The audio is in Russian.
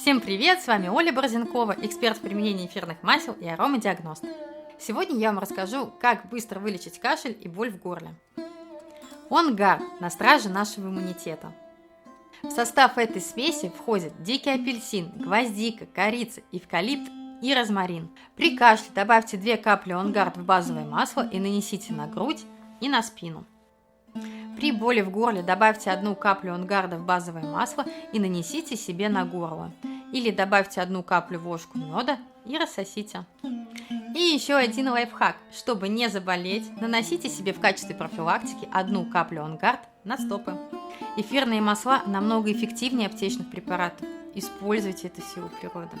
Всем привет, с вами Оля Борзенкова, эксперт в применении эфирных масел и аромадиагност. Сегодня я вам расскажу, как быстро вылечить кашель и боль в горле. OnGuard на страже нашего иммунитета. В состав этой смеси входят дикий апельсин, гвоздика, корица, эвкалипт и розмарин. При кашле добавьте 2 капли OnGuard в базовое масло и нанесите на грудь и на спину. При боли в горле добавьте 1 каплю OnGuard в базовое масло и нанесите себе на горло. Или добавьте 1 каплю в ложку меда и рассосите. И еще один лайфхак. Чтобы не заболеть, наносите себе в качестве профилактики 1 каплю OnGuard на стопы. Эфирные масла намного эффективнее аптечных препаратов. Используйте эту силу природы.